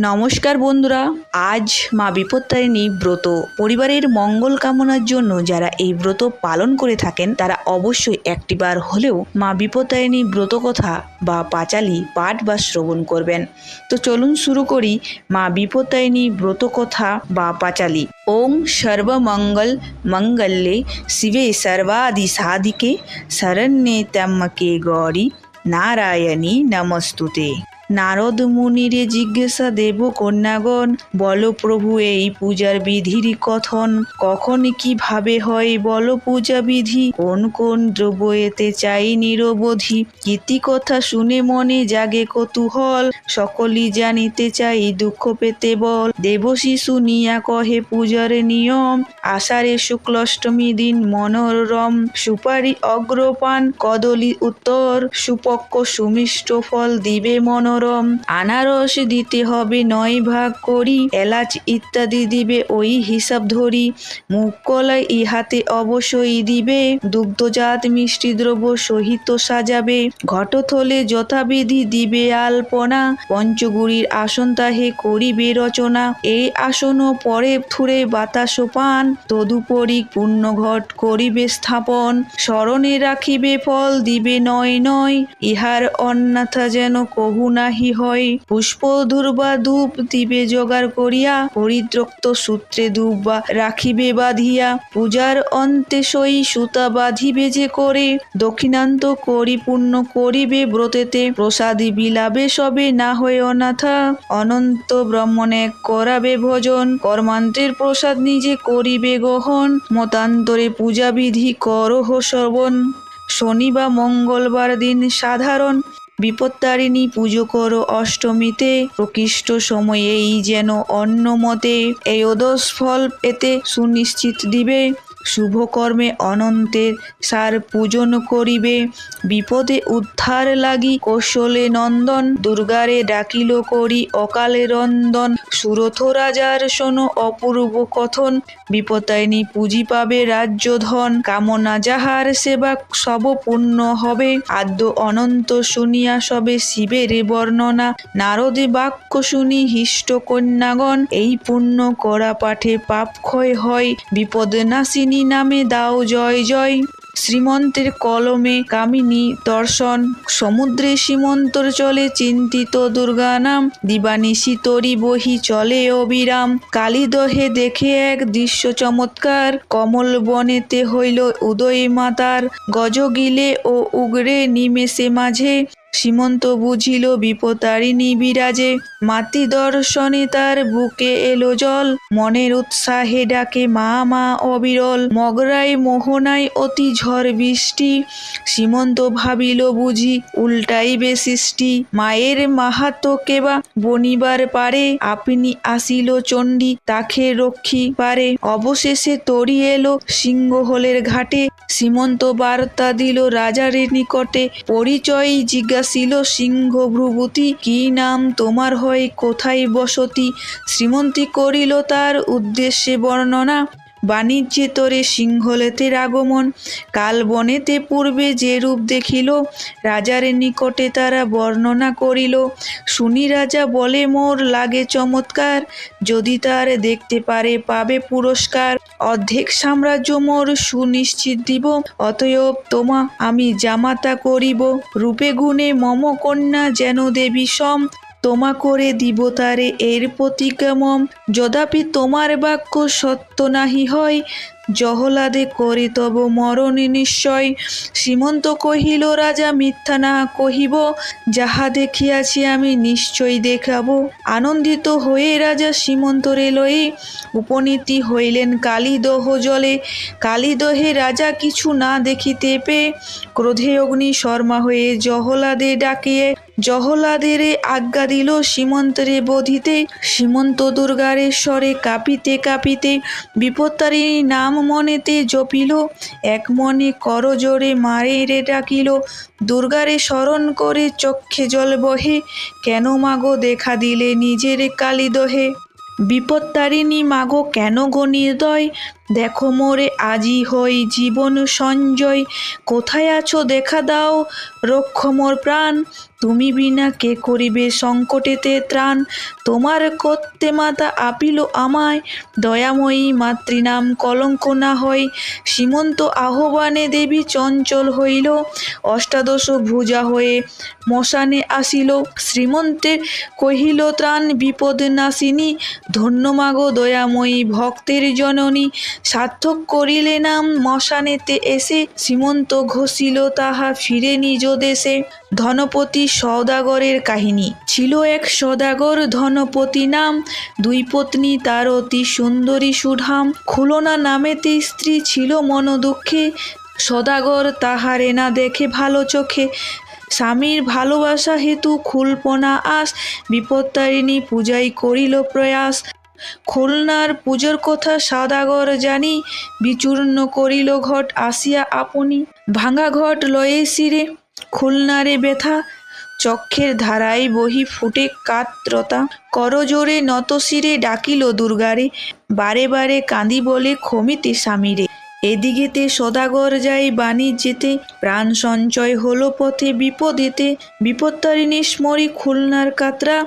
নমস্কার বন্ধুরা, আজ মা বিপত্তারিণী ব্রত পরিবারের মঙ্গল কামনার জন্য যারা এই ব্রত পালন করে থাকেন তারা অবশ্যই একটিবার হলেও মা বিপত্তারিণী ব্রত কথা বা পাঁচালী পাঠ বা শ্রবণ করবেন। তো চলুন শুরু করি মা বিপত্তারিণী ব্রত কথা বা পাঁচালী। ওং সর্বমঙ্গল মঙ্গলে শিবে সর্বাদি সাধিকে শরণ্যে ত্র্যম্বকে গৌরী নারায়ণী নমস্তুতে। নারদ মুনিরে জিজ্ঞাসা দেব কন্যাগণ, বলো প্রভু এই পূজার বিধির কথন। কখন কিভাবে হয় বলো পূজা বিধি, কোন কোন দ্রব্য এতে চাই নিরবধি। কীর্তি কথা শুনে মনে জাগে কৌতূহল, সকলই জানিতে চাই দুঃখ পেতে বল। দেবশী শুনিয়া কহে পূজার নিয়ম, আষাঢ়ে শুক্লাষ্টমী দিন মনোরম। সুপারি অগ্রপান কদলী উত্তর, সুপক্ষ সুমিষ্ট ফল দিবে মনোরম। আনারস দিতে হবে 9 ভাগ করি, এলাচ ইত্যাদি দিবে ওই হিসাব ধরি। মুগ কলাই ইহাতে অবশ্যই দিবে, দুগ্ধজাত মিষ্টি দ্রব্য সহিত সাজাবে। ঘটথলে যথাবিধি দিবে আলপনা, পঞ্চগুড়ির আসন তাহে করিবে রচনা। এই আসন পরে থুরে বাতাস পান, তদুপরি পূর্ণ ঘট করিবে স্থাপন। স্মরণে রাখিবে ফল দিবে 9 ইহার অন্যথা যেন কহু নাহি হয়। পুষ্প ধূর্বা ধূপ দিবে জোগাড় করিয়া, পরিতৃক্ত সূত্রে ধূপ বা রাখিবে বাঁধিয়া। পূজার অন্তে সই সুতা বাঁধিবে যে করে, দক্ষিণান্ত করি পূর্ণ করিবে ব্রতেতে। প্রসাদী বিলাবে সবে না হয় অনাথা, অনন্ত ব্রহ্মণে করাবে ভজন। কর্মান্তের প্রসাদ নিজে করিবে গ্রহণ, মতান্তরে পূজা বিধি করহ শ্রবণ। শনি বা মঙ্গলবার দিন সাধারণ, বিপত্তারিণী পুজো করো অষ্টমীতে। প্রকৃষ্ট সময়েই যেন অন্য মতে, এই ওদস ফল এতে সুনিশ্চিত দিবে। শুভ কর্মে অনন্তের সার পূজন করিবে, বিপদে উদ্ধার লাগি কৌশলে নন্দন। দুর্গারে ডাকিল করি অকালে রন্দন, সুরথ রাজার শোনো অপূর্ব কথন। বিপত্তারিণী পুঁজি পাবে রাজ্য ধন, কামনা যাহার সেবা সব পূর্ণ হবে। আদ্য অনন্ত শুনিয়া সবে শিবের বর্ণনা, নারদে বাক্য শুনি হিষ্ট কন্যাগণ। এই পুণ্য করা পাঠে পাপ ক্ষয় হয়, বিপদ নাশিনী নামে দাও জয় জয়। শ্রীমন্তের কলমে কামিনী দর্শন, সমুদ্রে সীমন্তর চলে চিন্তিত দুর্গা নাম। দিবানিশি তরি বহি চলে অবিরাম, কালীদহে দেখে এক দৃশ্য চমৎকার। কমল বনেতে হইল উদয় মাতার, গজগিলে ও উগরে নিমেষে মাঝে। সীমন্ত বুঝিল বিপত্তারিণী বিরাজে, মাতৃ দর্শনে তার বুকে এলো জল। মনের উৎসাহে ডাকে মা মা অবিরল, মগরায় মোহনায় অতি ঝড় বৃষ্টি। সীমন্ত ভাবিল বুঝি উল্টাইবে সৃষ্টি, মায়ের মাহাত্ম্য কেবা বনিবার পারে। আপনি আসিল চণ্ডী তাকে রক্ষী পারে, অবশেষে তরি এলো সিংহলের ঘাটে। সীমন্ত বার্তা দিল রাজার নিকটে, পরিচয় জিজ্ঞাসিল সিংহ ভ্রুবতী। কি নাম তোমার হয় কোথায় বসতি, শ্রীমন্তী করিল তার উদ্দেশ্যে বর্ণনা। বাণিজ্যে তরে সিংহলেতের আগমন, কাল বনেতে পূর্বে যে রূপ দেখিল, রাজার নিকটে তারা বর্ণনা করিল। শুনি রাজা বলে মোর লাগে চমৎকার, যদি তার দেখতে পারে পাবে পুরস্কার। অর্ধেক সাম্রাজ্য মোর সুনিশ্চিত দিব, অতএব তোমা আমি জামাতা করিব। রূপে গুণে মম কন্যা যেন দেবী সম, তোমা করে দিব তারে এর প্রতিজ্ঞামম। যদাপি তোমার বাক্য সত্য নাহি হয়, জহলাদে করে তব মরণ নিশ্চয়। সীমন্ত কহিল রাজা মিথ্যা না কহিব, যাহা দেখিয়াছি আমি নিশ্চয় দেখাবো। আনন্দিত হয়ে রাজা সীমন্তরে লয়ে, উপনীতি হইলেন কালীদহ জলে। কালীদহে রাজা কিছু না দেখিতে পেয়ে, ক্রোধে অগ্নি শর্মা হয়ে জহলাদে ডাকিয়ে জহলাদের আজ্ঞা দিল সীমন্তরে বধিতে। সীমন্ত দুর্গারে স্বরে কাঁপিতে কাঁপিতে, বিপত্তারিণী নাম মনেতে জপিল। এক মনে করজোরে মায়েরে ডাকিল, দুর্গারে স্মরণ করে চক্ষে জল বহে। কেন মাগো দেখা দিলে নিজের কালীদহে, বিপত্তারিণী মাগো কেন গো নির্দয়। দেখো মোরে আজি হই জীবন সঞ্জয়, কোথায় আছো দেখা দাও, রক্ষ মোর প্রাণ। তুমি বিনা কে করিবে সংকটেতে ত্রাণ, তোমার করতে মাতা আপিল আমায়, দয়াময়ী মাতৃনাম কলঙ্ক না হয়। সীমন্ত আহ্বানে দেবী চঞ্চল হইল, অষ্টাদশ ভুজা হয়ে মশানে আসিল। শ্রীমন্তের কহিল ত্রাণ বিপদ নাশিনী, ধন্য মাগো দয়াময়ী ভক্তের জননী। সার্থক করিলে নাম মশানেতে এসে, সীমন্ত ঘষিল তাহা ফিরে নিজ দেশে। ধনপতি সওদাগরের কাহিনী। ছিল এক সওদাগর ধনপতি নাম, দুই পত্নী তার অতি সুন্দরী সুঠাম। খুলনা নামেতে স্ত্রী ছিল মন দুঃখে, সওদাগর তাহারে না দেখে ভালো চোখে। স্বামীর ভালোবাসা হেতু খুলপনা আস, বিপত্তারিণী পূজাই করিল প্রয়াস। খুলনার পুজোর কথা সওদাগর জানি, বিচূর্ণ করিল ঘট আসিয়া আপনি। ভাঙা ঘট লয়ে শিরে খুলনারে ব্যথা, চক্ষের ধারায় বহি ফুটে কাতরতা। করজোরে নত শিরে ডাকিল দুর্গারে, বারে বারে কাঁদি বলে ক্ষমিতে স্বামীরে। এদিকেতে সওদাগর যায় বাণিজ্যেতে, প্রাণ সঞ্চয় হলো পথে বিপদেতে। বিপত্তারিণী স্মরি খুলনার কাতরা,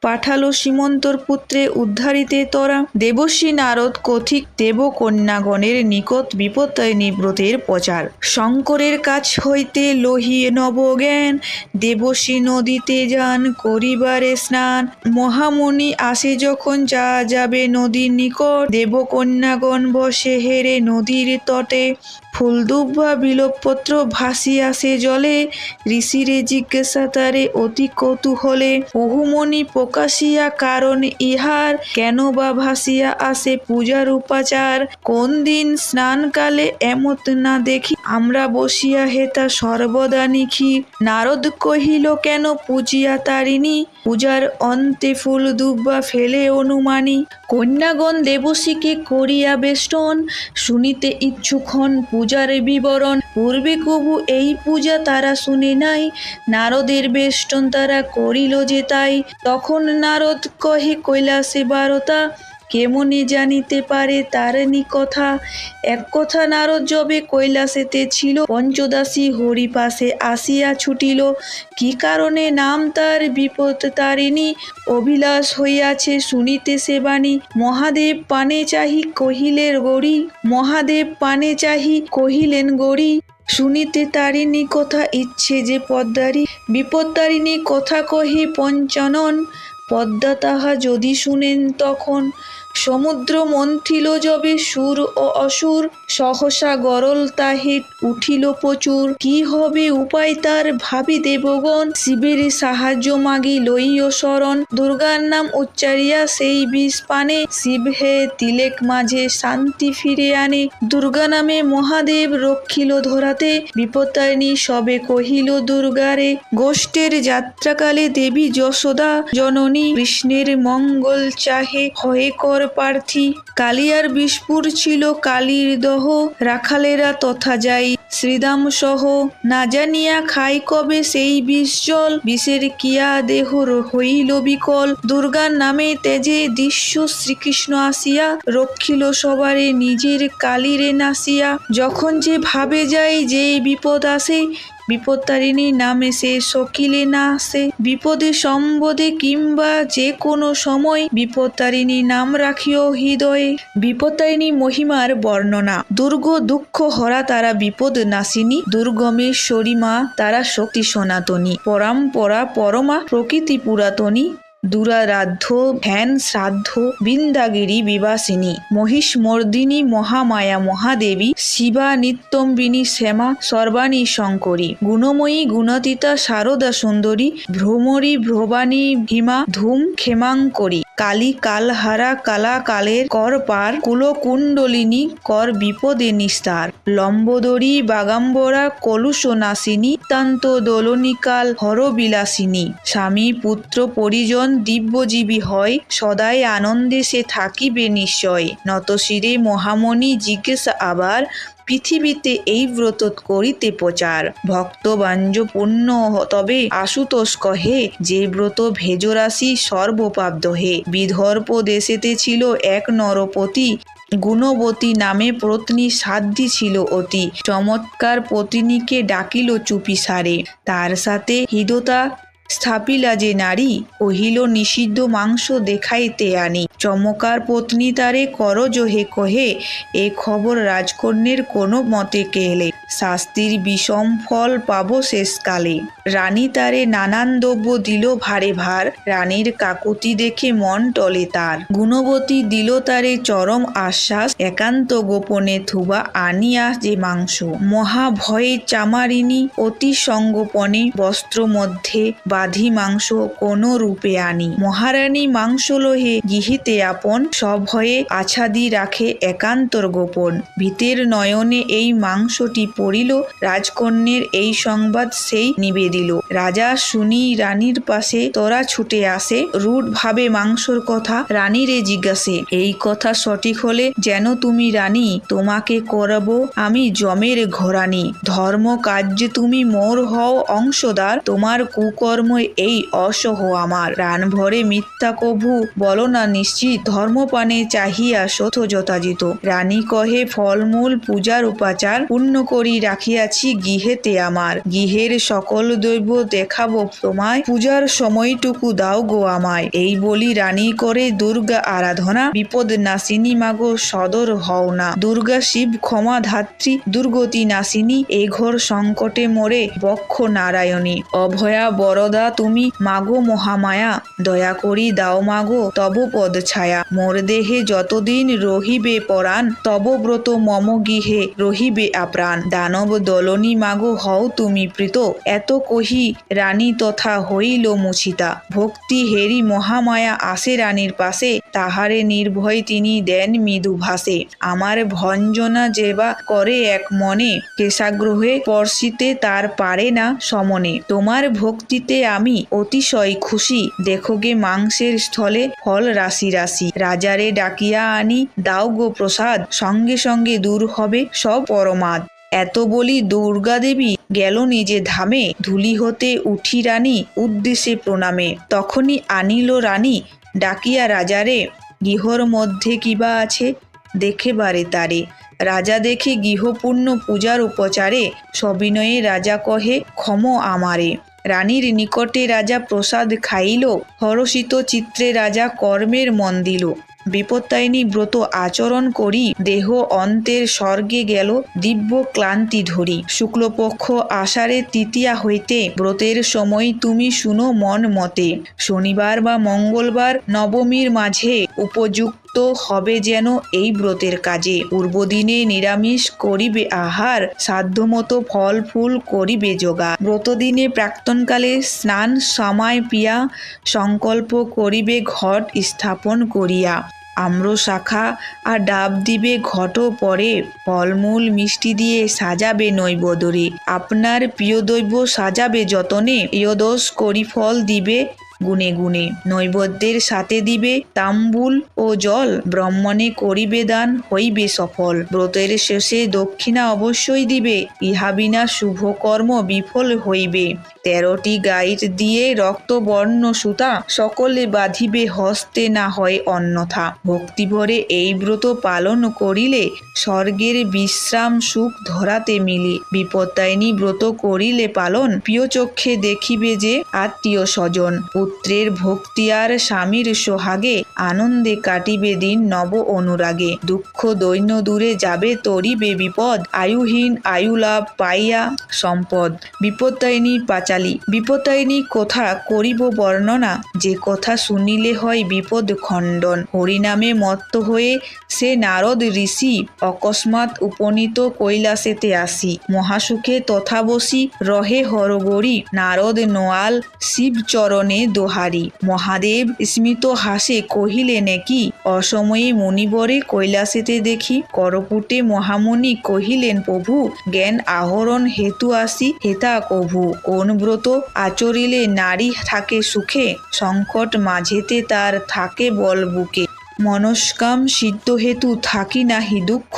পাঠালো সীমন্তর পুত্রে উদ্ধারিতে তরা। দেবশ্রী নারদ কথিক দেবকন্যাগণের নিকট বিপত্তারিণী ব্রতের প্রচার। শঙ্করের কাছ হইতে লহিয়ে নবজ্ঞান, দেবশ্রী নদীতে যান করিবারে স্নান। মহামুনি আসে যখন যা যাবে নদীর নিকট, দেবকন্যাগণ বসে হেরে নদীর তটে। ফুলদুব্বা বিলবপত্র ভাসিয়াছে জলে, ঋষিরে জিজ্ঞাসা তারে অতি কৌতূহলে। বহুমনি প্রকাশিয়া কারণ ইহার, কেন বা ভাসিয়া আসে পূজার উপাচার। কোন দিন স্নানকালে এমত না দেখি, আমরা বসিয়া হেতা সর্বদা নিখি। নারদ কহিল কেন পূজিয়া তারিণী, পূজার অন্তে ফুল দুব্বা ফেলে অনুমানী। কন্যাগণ দেবশ্রীকে করিয়া বেষ্টন, শুনিতে ইচ্ছুক হন পূজার বিবরণ। পূর্বে কবু এই পূজা তারা শুনে নাই, নারদের বেষ্টন তারা করিল যে তাই। তখন নারদ কহে কৈলাসে বারতা, কেমনে জানিতে পারে তারিণী কথা। এক কথা নারদ যবে কৈলাসেতে ছিল, পঞ্চদাসী হরি পাশে আসিয়া ছুটিল। কি কারণে নাম তার বিপত্তারিণী, অভিলাষ হইয়াছে শুনিতে সে বাণী। মহাদেব পানে চাহি কহিলেন গৌরী, মহাদেব পানে চাহি কহিলেন গৌরী। শুনিতে তারিণী কথা ইচ্ছে যে পদ্মারি, বিপত্তারিণী কথা কহে পঞ্চানন। পদ্মা তাহা যদি শুনেন তখন, সমুদ্র মন্থিল যবে সুর ও অসুর। সহসা গরল তাহে উঠিল প্রচুর, কি হবে উপায় তার ভাবি দেবগণ। শিবের সাহায্য মাগি লইও শরণ, দুর্গার নাম উচ্চারিয়া সেই বিষ পানে। শিব হে তিলেক মাঝে শান্তি ফিরে আনে, দুর্গা নামে মহাদেব রক্ষিল ধরাতে। বিপত্তারিণী সবে কহিল দুর্গারে, গোষ্ঠের যাত্রাকালে দেবী যশোদা জননী, কৃষ্ণের মঙ্গল চাহে হয়ে কর প্রার্থী। কালিয়ার বিষপুর ছিল কালীর দহ, রাখালেরা তথা যাই শ্রীদাম সহ। না জানিয়া খাই কবে সেই বিষ জল, বিষের কিয়া দেহর হইল বিকল। দুর্গার নামে তেজে দৃশ্য শ্রীকৃষ্ণ আসিয়া, রক্ষিল সবারে নিজের কালীরে নাসিয়া। যখন যে ভাবে যায় যে বিপদ আসে, বিপত্তারিণী নামে সে সকিলে না আসে। বিপদে সম্বদে কিংবা যে কোনো সময়, বিপত্তারিণী নাম রাখিও হৃদয়ে। বিপত্তারিণী মহিমার বর্ণনা। দুর্গ দুঃখ হরা তারা বিপদ নাশিনী, দুর্গমেশ্বরী মা তারা শক্তি সনাতনী। পরাম্পরা পরমা প্রকৃতি পুরাতনী, দুরারাধ্য ধ্যান শ্রাদ্ধ বৃন্দাগিরি বিবাসিনী। মহিষমর্দিনী মহামায়া মহাদেবী, শিবা নিত্যম্বিনী শ্যামা সর্বাণী শঙ্করী। গুণময়ী গুণাতীতা শারদা সুন্দরী, ভ্রমরী ভ্রবাণী ভীমা ধূম ক্ষেমাঙ্করী। কালী কালহারা কালা কালের কর পার, কুলকুণ্ডলিনী কর বিপদে নিস্তার। লম্বোদরী বাগাম্বরা কলুষ নাশিনী, নিতান্ত দোলনিকাল হরবিলাসিনী। স্বামী পুত্র পরিজন দিব্যজীবী হয়, সদাই আনন্দে সে থাকিবে নিশ্চয়। নতশিরে মহামণি জিজ্ঞাসা আবার, পৃথিবীতে এই ব্রত করিতে প্রচার। ভক্তবাঞ্জ পুণ্য তবে আশুতোষ কহে, যে ব্রত ভেজরাশি সর্বপাপ দহে। বিদর্ভ দেশেতে ছিল এক নরপতি, গুণবতী নামে পত্নী সাধ্যী ছিল অতি, চমৎকার পত্নীকে ডাকিল চুপি সারে, তার সাথে হৃদতা স্থাপিলা যে নারী, কহিল নিষিদ্ধ মাংস দেখাইতে আনি, চমকার পত্নী তারে করজ হে কহে, এ খবর রাজকন্যের কোনো মতে কেলে, শাস্তির বিষম ফল পাবো শেষকালে। রানী তারে নানান দ্রব্য দিল ভারে ভার, রানীর কাকুতি দেখে মন টলে তার, গুণবতী দিল তারে চরম আশ্বাস, একান্ত গোপনে থুবা আনিয়া যে মাংস, মহাভয়ে চামারিনী অতি সঙ্গোপনে, বস্ত্র মধ্যে বাঁধি মাংস কোন রূপে আনি, মহারানী মাংস লোহে গৃহীতে আপন, সভয়ে আছাদি রাখে একান্তর গোপন, ভীতের নয়নে এই মাংসটি পড়িল, রাজকন্যের এই সংবাদ সেই নিবেদিল, রাজা শুনি রানীর পাশে তোরা ছুটে আসে, রূঢ় ভাবে মাংসর কথা রানীরে জিজ্ঞাসে, এই কথা সঠিক হলে যেন তুমি রানী, তোমাকে করব আমি জমের ঘরানি, ধর্ম কার্যে তুমি মোর হও অংশদার, তোমার কুকর্ম এই অসহ আমার, প্রাণ ভরে মিথ্যা কভু বলো না নিশ্চিত, ধর্মপানে চাহিয়া শোথ যথাযথ, রানী কহে ফলমূল পূজার উপাচার, পূর্ণ করি রাখিয়াছি গৃহেতে আমার, গৃহের সকল দৈব দেখাবো তোমায়, পূজার সময়টুকু দাও গো আমায়, এই বলি রানী করে দুর্গা আরাধনা, বিপদ নাশিনী মাগো সদর হও না, দুর্গা শিব ক্ষমা ধাত্রী দুর্গতি নাশিনী, এ ঘোর সংকটে মোরে বক্ষ নারায়ণী, অভয়া বরদা তুমি মাগো মহামায়া, দয়া করি দাও মাগো তব পদ ছায়া, মোর দেহে যতদিন রহিবে পরাণ, তব ব্রত মম গৃহে রহিবে আপ্রাণ, দানব দলনী মাগো হও তুমি প্রীত, এত কহি রানী তথা হইল মুছিতা, ভক্তি হেরি মহামায়া আসে রানীর পাশে, তাহারে নির্ভয় তিনি দেন মৃদু ভাসে, আমার ভঞ্জনা যেবা করে এক মনে, কেশাগ্রহে স্পর্শিতে তার পারে না সমনে, তোমার ভক্তিতে আমি অতিশয় খুশি, দেখোগে মাংসের স্থলে ফল রাশি রাশি, রাজারে ডাকিয়া আনি দাও গো প্রসাদ, সঙ্গে সঙ্গে দূর হবে সব পরমাদ, এত বলি দুর্গা দেবী গেল নিজে ধামে, ধুলি হতে উঠি রানী উদ্দেশ্যে প্রণামে, তখনই আনিল রানী ডাকিয়া রাজারে, গৃহর মধ্যে কিবা আছে দেখে বারে তারে, রাজা দেখে গৃহপূর্ণ পূজার উপচারে, সবিনয়ে রাজা কহে ক্ষম আমারে, রানীর নিকটে রাজা প্রসাদ খাইল, হরষিত চিত্রে রাজা কর্মের মন দিল, বিপত্তায়নী ব্রত আচরণ করি, দেহ অন্তের স্বর্গে গেল দিব্য ক্লান্তি ধরি, শুক্লপক্ষ আষাঢ়ে তৃতীয়া হইতে, ব্রতের সময় তুমি শুনো মন মতে, শনিবার বা মঙ্গলবার নবমীর মাঝে, উপযুক্ত হবে যেন এই ব্রতের কাজে, পূর্বদিনে নিরামিষ করিবে আহার, সাধ্যমতো ফল ফুল করিবে যোগা, ব্রতদিনে প্রাক্তনকালে স্নান সময় পিয়া, সংকল্প করিবে ঘট স্থাপন করিয়া, আম্র শাখা আর ডাব দিবে ঘট পরে, ফলমূল মিষ্টি দিয়ে সাজাবে নৈবদরে, আপনার প্রিয় দৈব সাজাবে যতনে, ইয়দোষ করি ফল দিবে গুনে গুনে, নৈবেদ্যের সাথে দিবে তাম্বুল ও জল, ব্রাহ্মণে করিবে দান হইবে সফল, ব্রতের শেষে দক্ষিণা অবশ্যই দিবে, ইহা বিনা শুভকর্ম বিফল হইবে, 13টি গাইড দিয়ে রক্তবর্ণ সুতা, সকলে বাঁধিবে হস্তে না হয় অন্যথা, ভক্তিভরে এই ব্রত পালন করিলে, স্বর্গের বিশ্রাম সুখ ধরাতে মিলে, বিপত্তায়নী ব্রত করিলে পালন, প্রিয় চক্ষে দেখিবে যে আত্মীয় স্বজন, পুত্রের ভক্তি আর স্বামীর সোহাগে, আনন্দে কাটিবে দিন নব অনুরাগে, দুঃখ দৈন্য দূরে যাবে তরিবে বিপদ, আয়ুহীন আয়ু লাভ পাইয়া সম্পদ, বিপত্তায়নী পাঁচালী, বিপত্তায়নী কথা করিব বর্ণনা, যে কথা শুনিলে হয় বিপদ খণ্ডন, হরিনামে মত্ত হয়ে সে নারদ ঋষি, অকস্মাৎ উপনীত কৈলাসেতে আসি, মহাসুখে তথা বসি রহে হরগরি, নারদ নোয়াল শিব চরণে দোহারি, মহাদেব স্মিত হাসে কহিলে নেকি, অসময়ে মুনিবরে কৈলাসেতে দেখি, করপুটে মহামুনি কহিলেন প্রভু, জ্ঞান আহরণ হেতু আসি হেতা কভু, কোন ব্রত আচরিলে নারী থাকে সুখে, সংকট মাঝেতে তার থাকে বল বুকে, মনস্কাম সিদ্ধ হেতু থাকি নাহি দুঃখ,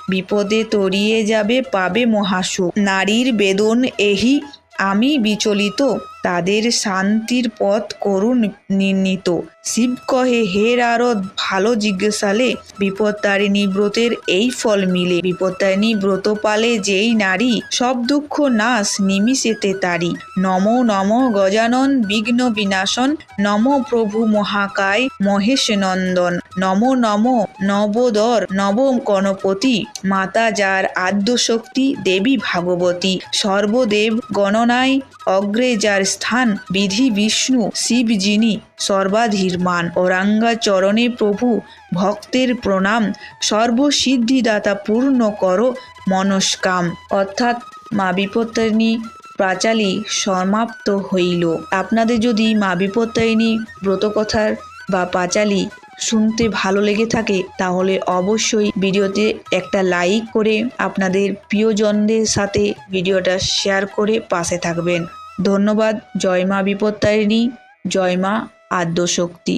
বিপদে তরিয়ে যাবে পাবে মহাসুখ, নারীর বেদন এহি আমি বিচলিত, তাদের শান্তির পথ করুন নির্ণীত। শিব কহে হে নারদ ভালো জিজ্ঞাসালে, বিপত্তারিণী ব্রতের এই ফল মিলে। বিপত্তারিণী ব্রত পালে যেই নারী, সব দুঃখ নাশ নিমিষেতে তারি। নমো নমো গজানন বিঘ্ন বিনাশন, নমো প্রভু মহাকায় মহেশ নন্দন। নমো নমো নবোদর নব গণপতি, মাতা যার আদ্যশক্তি দেবী ভাগবতী। সর্বদেব গণনায় অগ্রে যার স্থান, বিধি বিষ্ণু শিব যিনি সর্বাধীরমান। অরাঙ্গা চরণে প্রভু ভক্তের প্রণাম, সর্বসিদ্ধিদাতা পূর্ণ করো মনস্কাম। অর্থাৎ মা বিপত্তারিণী পাঁচালী সমাপ্ত হইল। আপনাদের যদি মা বিপত্তারিণী ব্রতকথার বা পাঁচালী শুনতে ভালো লেগে থাকে তাহলে অবশ্যই ভিডিওতে একটা লাইক করে আপনাদের প্রিয়জনদের সাথে ভিডিওটা শেয়ার করে পাশে থাকবেন। ধন্যবাদ। জয় মা বিপত্তারিণী, জয় মা আদ্যশক্তি।